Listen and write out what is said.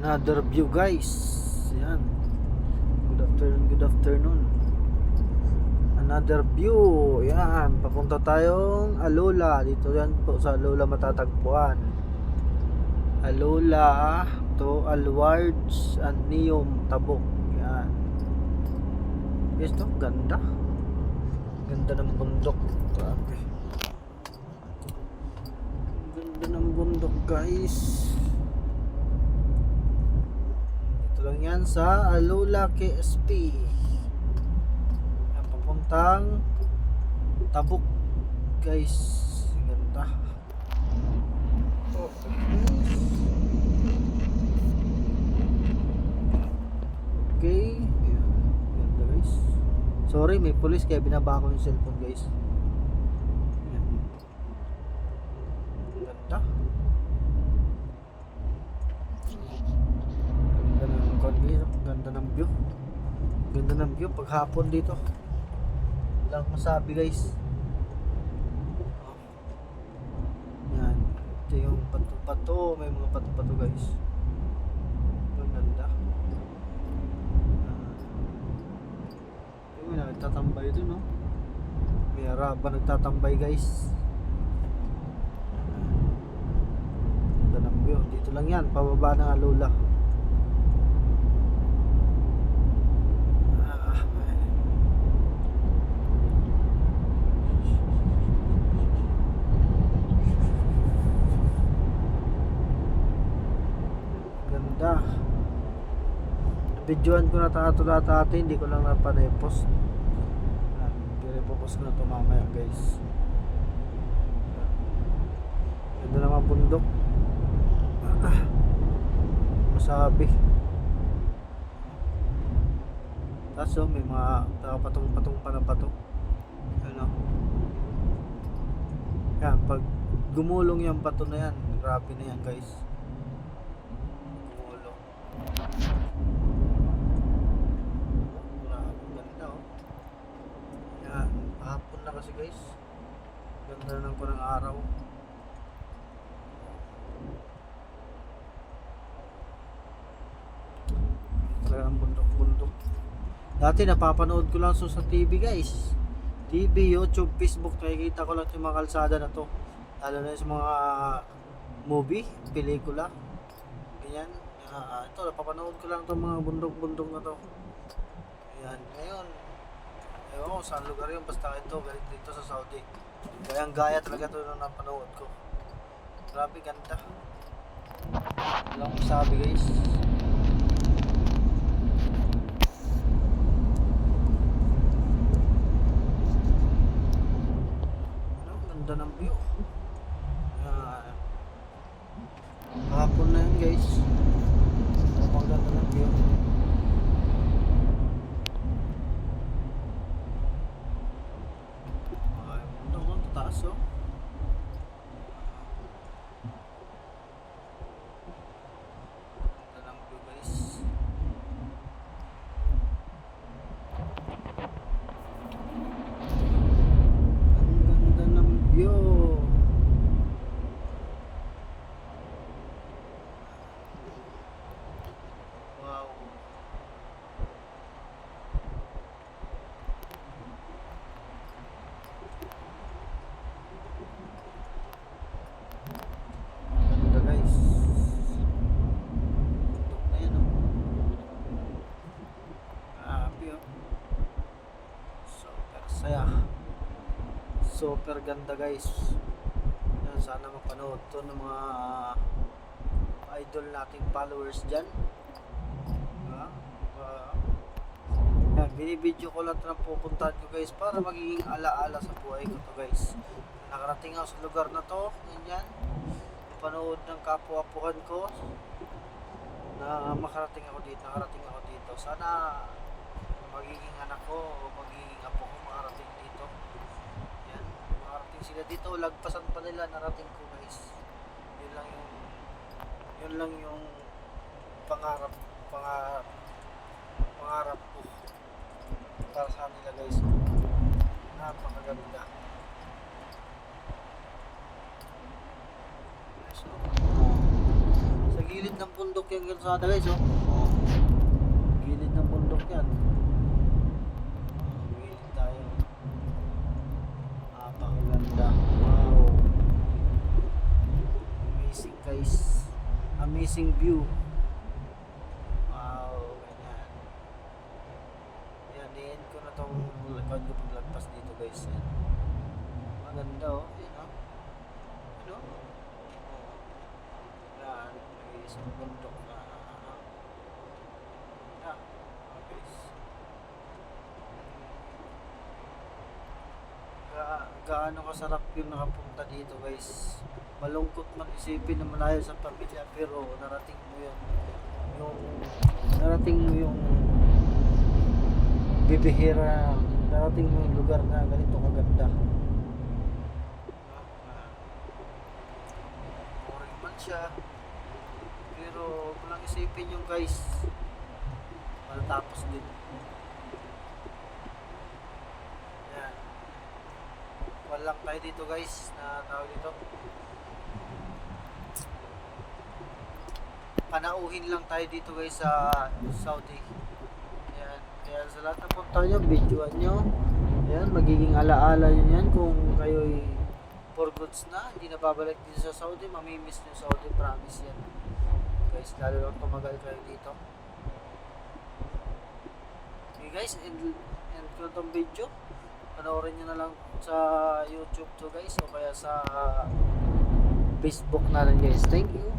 Another view guys. Yan. Good afternoon. Another view. Yan. Papunta tayong Alola. Dito yan po sa Alola matatagpuan. Alola to Alwards and Neom Tabok. Yan. Yes to, ganda. Ganda ng bundok. Grabe. Ganda ng bundok guys. Lang yan sa Alola KSP. Yan, papuntang Tabuk guys. Ganda. Okay. Yan. Ganda guys. Sorry, may police kaya binaba ko yung cellphone guys. Yan. Ganda. Ganda ng view. Ganda ng view paghapon dito. Wala akong masabi guys. Yan. Ito yung pato-pato. May mga pato-pato guys. Ang ganda. May nagtatambay dun, no? May araba nagtatambay guys. Ganda ng view. Dito lang yan. Pababa ng Alola. Videoan ko na ito dati, hindi ko lang napanay-post. Pero ipopost ko na ito mamaya guys. Ganda naman bundok. Masabi. Tapos may mga patong-patong pa na pato. Ano? Yan, pag gumulong yung pato na yan, grabe na yan guys. Gumulong. Hapon na kasi guys. Ganda na po ng araw. Talagang bundok-bundok. Dati napapanood ko lang sa TV guys. TV, YouTube, Facebook. Nakikita ko lang yung mga kalsada na to. Lalo na sa mga movie, pelikula. Ganyan. Ito, napapanood ko lang itong mga bundok-bundok na to. Ayan. Ngayon, ewan ko saan lugar yun, basta ito, galit dito sa Saudi. Gayang-gaya talaga ito nung napanood ko. Grabe, ganda. Wala akong sabi guys. Ano, ganda ng view. Hapon na yun guys. Ang ganda ng view. Taas oh. Ganda ng view guys. Ang ganda ng view. Wow. Saya. Super ganda guys. Yan, sana mapanood to ng mga idol nating followers dyan. Yan, binibideo ko lang ito ng pupuntahan ko guys para magiging alaala sa buhay ko to guys. Nakarating ako sa lugar na to. Ganyan. Panood ng kapwa-apuhan ko na nakarating ako dito. Sana magiging anak ko o magiging apo ko makarating dito. Yan, makarating sila dito, lagpasan pa nila, narating ko guys. Yun lang yung pangarap ko para sa nila guys. Napakaganda. Sa gilid ng bundok bundok yung kalsada guys, oh. Gilid ng bundok yan. Gilid tayo. Napakaganda. Wow. Amazing guys. Amazing view. Wow, ganyan. Yan, i-end ko na tong lakad ko paglagpas dito guys. Yan. Maganda oh. Yan oh. Ano? Yan. May isang bundok na. Yan. Okay guys. Gaano kasarap yung nakapunta dito guys. Malungkot man isipin na malayo sa pamilya pero narating mo yun. Narating mo yung bibihira, narating mo yung lugar na ganito kaganda. Boring man siya pero kung lang isipin yung guys matatapos din. Yan. Walang tayo dito guys na tawag dito. Panauhin lang tayo dito guys sa Saudi. Ayan. Kaya sa lahat ng punta nyo, videoan nyo. Ayan, magiging alaala nyo yan kung kayo'y for goods na. Hindi na babalik dito sa Saudi. Mamimiss nyo Saudi, promise yan. Guys, lalo lang tumagal kayo dito. Okay guys, end ko itong video. Panoorin nyo na lang sa YouTube to guys o kaya sa Facebook na rin guys. Thank you.